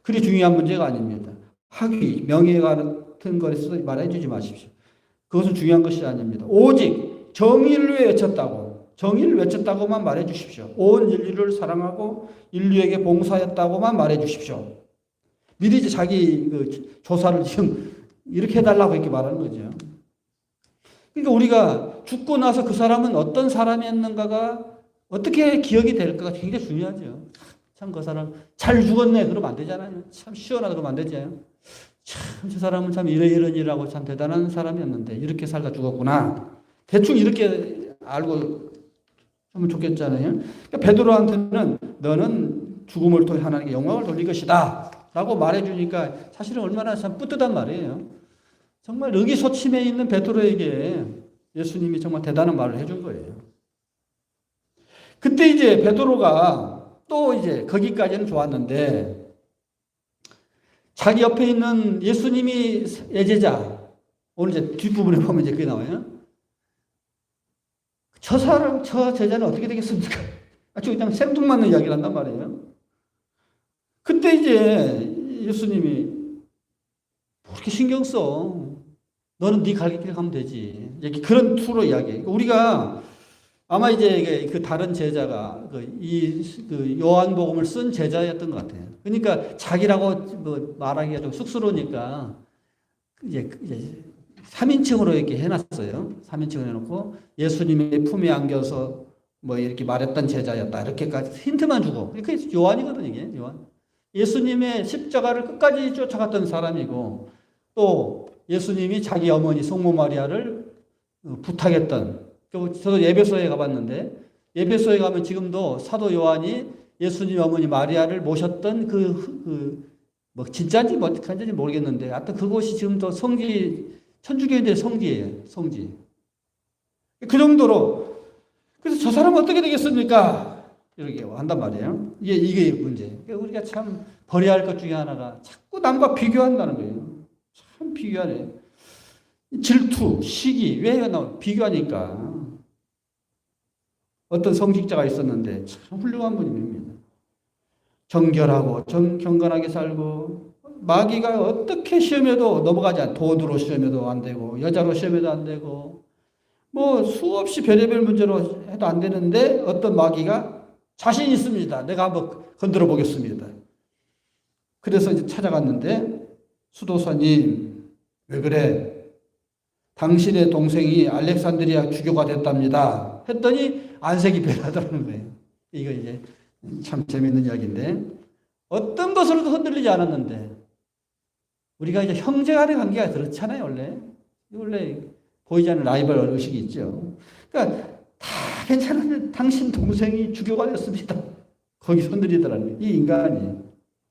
그리 중요한 문제가 아닙니다. 학위, 명예 같은 것에서 말해 주지 마십시오. 그것은 중요한 것이 아닙니다. 오직 정의를 외쳤다고, 정의를 외쳤다고만 말해 주십시오. 온 인류를 사랑하고 인류에게 봉사했다고만 말해 주십시오. 미리 이제 자기 그 조사를 지금 이렇게 해달라고 이렇게 말하는 거죠. 그러니까 우리가 죽고 나서 그 사람은 어떤 사람이었는가가 어떻게 기억이 될까가 굉장히 중요하죠. 참 그 사람 잘 죽었네 그러면 안 되잖아요. 참 시원하다 그러면 안 되잖아요. 참 저 사람은 참 이런 일하고 참 대단한 사람이었는데 이렇게 살다 죽었구나. 대충 이렇게 알고 하면 좋겠잖아요. 그러니까 베드로한테는 너는 죽음을 통해 하나님께 영광을 돌릴 것이다 라고 말해주니까 사실은 얼마나 참 뿌듯한 말이에요. 정말 의기소침해 있는 베드로에게 예수님이 정말 대단한 말을 해준 거예요. 그때 이제 베드로가 또 이제 거기까지는 좋았는데 자기 옆에 있는 예수님이 예제자, 오늘 이제 뒷부분에 보면 이제 그게 나와요. 저 제자는 어떻게 되겠습니까? 아주 그냥 생뚱맞는 이야기를 한단 말이에요. 그때 이제 예수님이 뭐 그렇게 신경 써. 너는 네 갈 길 가면 되지. 이렇게 그런 투로 이야기해요. 우리가 아마 이제 그 다른 제자가 그 요한복음을 쓴 제자였던 것 같아요. 그러니까 자기라고 뭐 말하기가 좀 쑥스러우니까 이제 3인칭으로 이렇게 해놨어요. 3인칭으로 해놓고 예수님의 품에 안겨서 뭐 이렇게 말했던 제자였다. 이렇게까지 힌트만 주고. 그게 요한이거든요, 이게. 요한. 예수님의 십자가를 끝까지 쫓아갔던 사람이고 또 예수님이 자기 어머니 성모 마리아를 부탁했던, 저도 예배소에 가봤는데 예배소에 가면 지금도 사도 요한이 예수님 어머니 마리아를 모셨던 뭐 진짜인지 뭐인지 모르겠는데 하여튼 그곳이 지금도 성지, 천주교인들의 성지예요. 성지. 그 정도로. 그래서 저 사람은 어떻게 되겠습니까? 이렇게 한단 말이에요. 이게 문제. 우리가 참 버려야 할 것 중에 하나가 자꾸 남과 비교한다는 거예요. 참 비교하네. 질투, 시기, 왜 나오? 비교하니까. 어떤 성직자가 있었는데 참 훌륭한 분입니다. 정결하고 경건하게 살고 마귀가 어떻게 시험에도 넘어가지 않아. 돈으로 시험에도 안 되고 여자로 시험에도 안 되고 뭐 수없이 별의별 문제로 해도 안 되는데 어떤 마귀가 자신 있습니다. 내가 한번 건드려 보겠습니다. 그래서 이제 찾아갔는데 수도사님 왜 그래? 당신의 동생이 알렉산드리아 주교가 됐답니다. 했더니 안색이 변하더라는 거예요. 이거 이제 참 재밌는 이야기인데 어떤 것으로도 흔들리지 않았는데 우리가 이제 형제간의 관계가 그렇잖아요. 원래 보이지 않는 라이벌 의식이 있죠. 그러니까 다 괜찮은데 당신 동생이 주교가 됐습니다. 거기서 흔들리더라는 거예요. 이 인간이.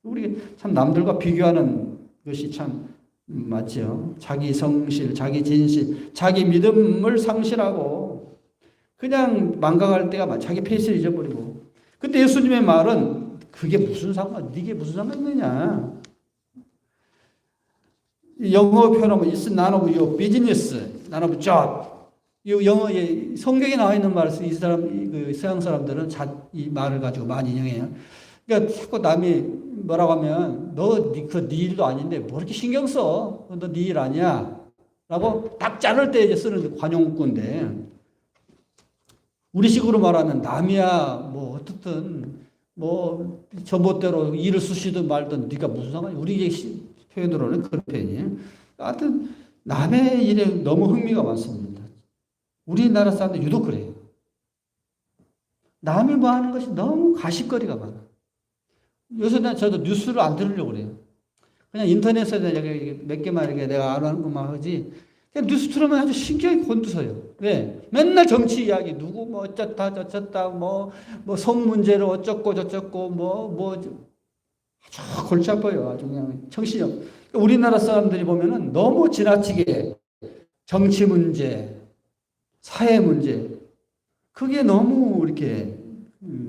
우리 참 남들과 비교하는 것이 참 맞죠. 자기 성실, 자기 진실, 자기 믿음을 상실하고 그냥 망각할 때가 많아. 자기 페이스를 잊어버리고. 그때 예수님의 말은 그게 무슨 상관, 이게 무슨 상관이냐. 영어 표현하면 It's none of your business, none of job. 이 영어에 성경에 나와 있는 말을 이 사람, 그 서양 사람들은 이 말을 가지고 많이 인용해요. 그러니까 자꾸 남이 뭐라고 하면 네 일도 아닌데 뭐 이렇게 신경 써? 너 네 일 아니야? 라고 딱 자를 때 이제 쓰는 관용구인데 우리식으로 말하면 남이야 뭐 어떻든 뭐 전봇대로 일을 쓰시든 말든 네가 무슨 상관이야? 우리 표현으로는 그런 표현이에요. 하여튼 남의 일에 너무 흥미가 많습니다. 우리나라 사람들 유독 그래요. 남이 뭐 하는 것이 너무 가십거리가 많아. 요새 저도 뉴스를 안 들으려고 그래요. 그냥 인터넷에 몇 개만 이렇게 내가 아는 것만 하지. 그냥 뉴스 틀으면 아주 신경이 곤두서요. 왜? 맨날 정치 이야기, 누구 뭐 어쩌다 저쩌다 뭐 성 문제로 어쩌고 저쩌고 아주 골치 아파요. 아주 그냥 정신이. 우리나라 사람들이 보면은 너무 지나치게 정치 문제, 사회 문제, 그게 너무 이렇게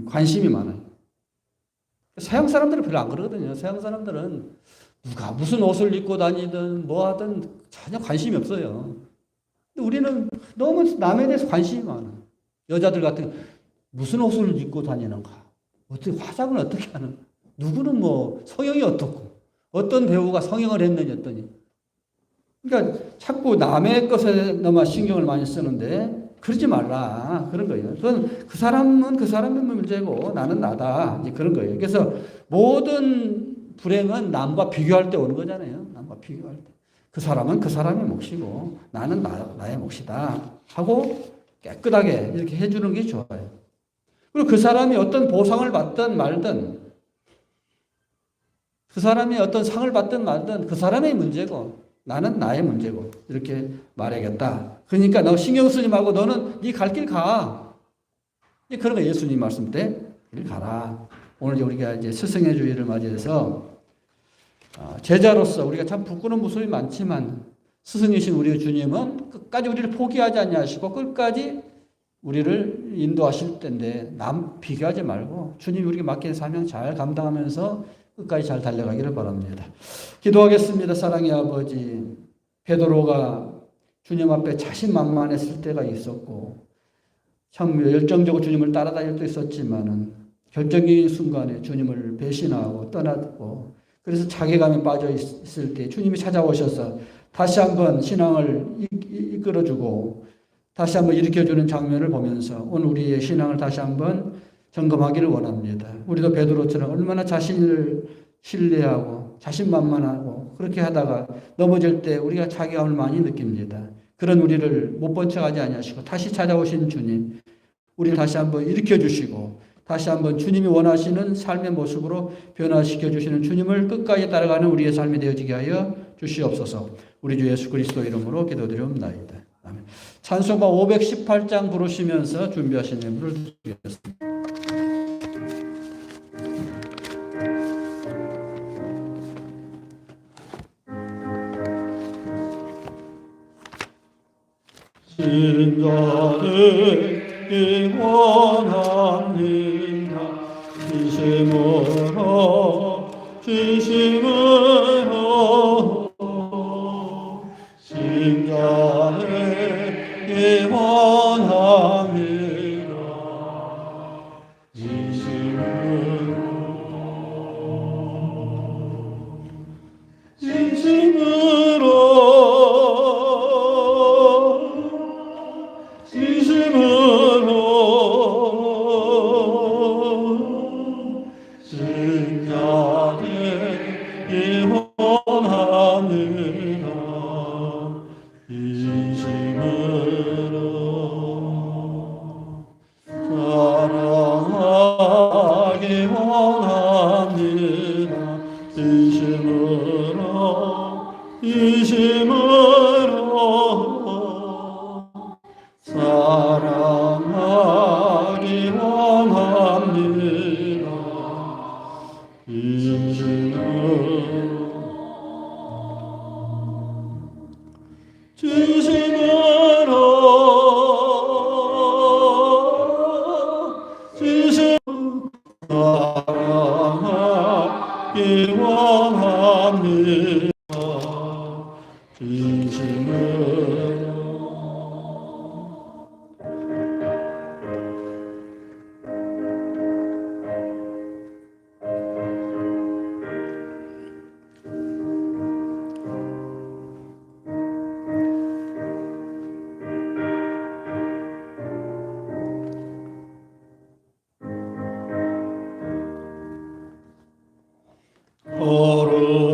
관심이 많아요. 서양 사람들은 별로 안 그러거든요. 서양 사람들은 누가 무슨 옷을 입고 다니든 뭐 하든 전혀 관심이 없어요. 근데 우리는 너무 남에 대해서 관심이 많아. 여자들 같은 무슨 옷을 입고 다니는가, 어떻게 화장을 어떻게 하는가, 누구는 뭐 성형이 어떻고, 어떤 배우가 성형을 했느니 어떠니. 그러니까 자꾸 남의 것에 너무 신경을 많이 쓰는데 그러지 말라 그런 거예요. 그건 그 사람은 그 사람의 문제고 나는 나다 이제 그런 거예요. 그래서 모든 불행은 남과 비교할 때 오는 거잖아요. 남과 비교할 때 그 사람은 그 사람의 몫이고 나는 나의 몫이다 하고 깨끗하게 이렇게 해주는 게 좋아요. 그리고 그 사람이 어떤 보상을 받든 말든 그 사람이 어떤 상을 받든 말든 그 사람의 문제고 나는 나의 문제고 이렇게 말해야겠다. 그러니까 너 신경 쓰지 말고 너는 네 갈 길 가. 그런 거 예수님 말씀 때 길 가라. 오늘 우리가 이제 스승의 주일을 맞이해서 제자로서 우리가 참 부끄러운 모습이 많지만 스승이신 우리 주님은 끝까지 우리를 포기하지 않냐시고 끝까지 우리를 인도하실 텐데 남 비교하지 말고 주님이 우리에게 맡긴 사명 잘 감당하면서 끝까지 잘 달려가기를 바랍니다. 기도하겠습니다. 사랑의 아버지, 베드로가 주님 앞에 자신만만했을 때가 있었고 참 열정적으로 주님을 따라다닐 때도 있었지만은 결정적인 순간에 주님을 배신하고 떠났고 그래서 자괴감에 빠져 있을 때 주님이 찾아오셔서 다시 한번 신앙을 이끌어주고 다시 한번 일으켜주는 장면을 보면서 오늘 우리의 신앙을 다시 한번 점검하기를 원합니다. 우리도 베드로처럼 얼마나 자신을 신뢰하고 자신만만하고 그렇게 하다가 넘어질 때 우리가 자괴감을 많이 느낍니다. 그런 우리를 못 본 척하지 아니하시고 다시 찾아오신 주님, 우리를 다시 한번 일으켜주시고 다시 한번 주님이 원하시는 삶의 모습으로 변화시켜 주시는 주님을 끝까지 따라가는 우리의 삶이 되어지게 하여 주시옵소서. 우리 주 예수 그리스도 이름으로 기도드리옵나이다. 아멘. 찬송가 518장 부르시면서 준비하신 예물을 드리겠습니다. 신자들이 원합니다. 진심으로 신자들이 원합니다. 사랑하기 원합니다. 사랑하기 원합니다.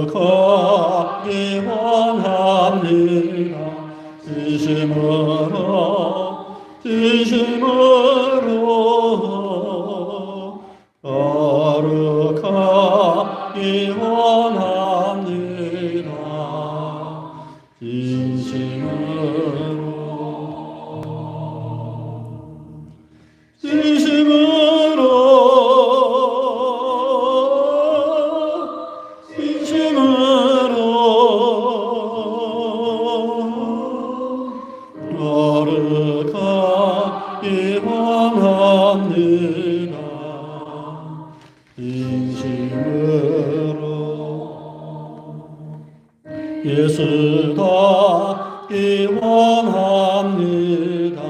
거룩하기 원합니다. 진심으로 거룩하기 원합니다. 거룩하기 원합니다. 진심으로 예수답기 원합니다.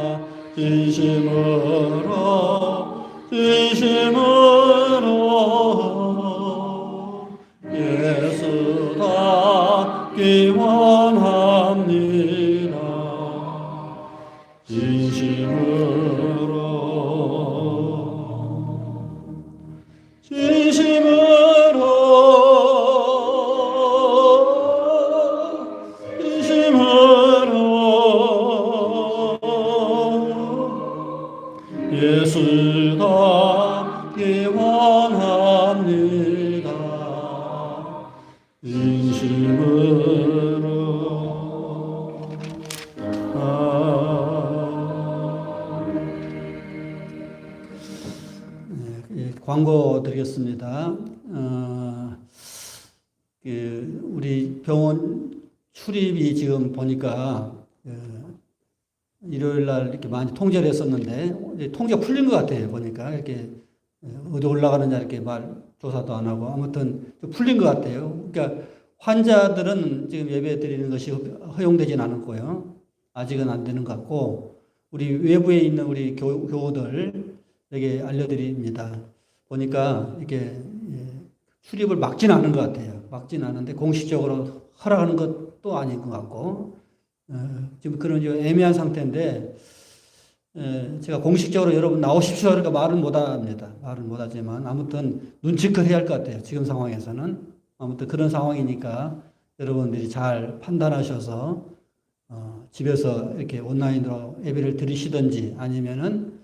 진심으로 예수답기 원합니다. 예수답기 원합니다. 진심으로 광고 드리겠습니다. 우리 병원 출입이 지금 보니까 일요일 날 이렇게 많이 통제를 했었는데 이제 통제가 풀린 것 같아요. 보니까 이렇게 어디 올라가느냐 이렇게 말 조사도 안 하고 아무튼 풀린 것 같아요. 그러니까 환자들은 지금 예배 드리는 것이 허용되진 않았고요. 아직은 안 되는 것 같고 우리 외부에 있는 우리 교우들에게 알려드립니다. 보니까 이게 출입을 막진 않은 것 같아요. 막진 않은데 공식적으로 허락하는 것도 아닌 것 같고 지금 그런 애매한 상태인데 제가 공식적으로 여러분 나오십시오 그러니까 말은 못합니다. 말은 못하지만 아무튼 눈치껏 해야 할 것 같아요. 지금 상황에서는 아무튼 그런 상황이니까 여러분들이 잘 판단하셔서 집에서 이렇게 온라인으로 예배를 드리시든지 아니면은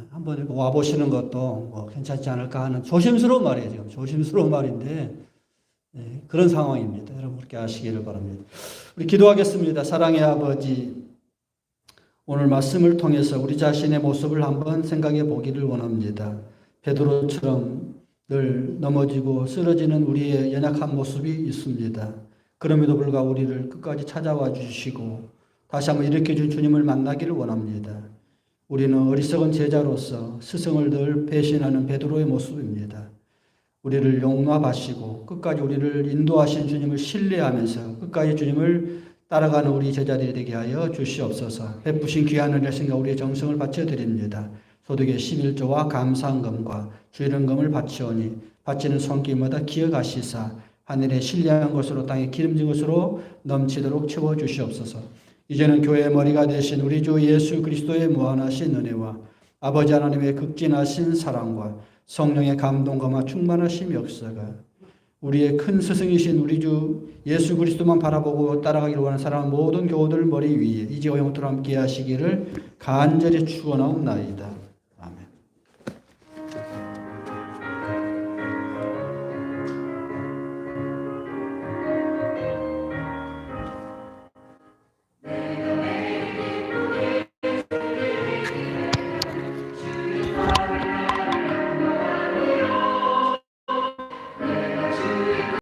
한번 이렇게 와보시는 것도 뭐 괜찮지 않을까 하는 조심스러운 말이에요. 지금 조심스러운 말인데 그런 상황입니다. 여러분 그렇게 아시기를 바랍니다. 우리 기도하겠습니다. 사랑의 아버지, 오늘 말씀을 통해서 우리 자신의 모습을 한번 생각해 보기를 원합니다. 베드로처럼 늘 넘어지고 쓰러지는 우리의 연약한 모습이 있습니다. 그럼에도 불구하고 우리를 끝까지 찾아와 주시고 다시 한번 일으켜준 주님을 만나기를 원합니다. 우리는 어리석은 제자로서 스승을 늘 배신하는 베드로의 모습입니다. 우리를 용납하시고 끝까지 우리를 인도하신 주님을 신뢰하면서 끝까지 주님을 따라가는 우리 제자들이 되게 하여 주시옵소서. 베푸신 귀한 은혜신과 우리의 정성을 바쳐드립니다. 소득의 11조와 감사헌금과 주일헌금을 바치오니 바치는 손길마다 기억하시사 하늘에 신뢰한 것으로 땅에 기름진 것으로 넘치도록 채워주시옵소서. 이제는 교회의 머리가 되신 우리 주 예수 그리스도의 무한하신 은혜와 아버지 하나님의 극진하신 사랑과 성령의 감동과 충만하신 역사가 우리의 큰 스승이신 우리 주 예수 그리스도만 바라보고 따라가기를 원하는 사람 모든 교우들 머리 위에 이제 영원토록 함께 하시기를 간절히 축원하옵나이다.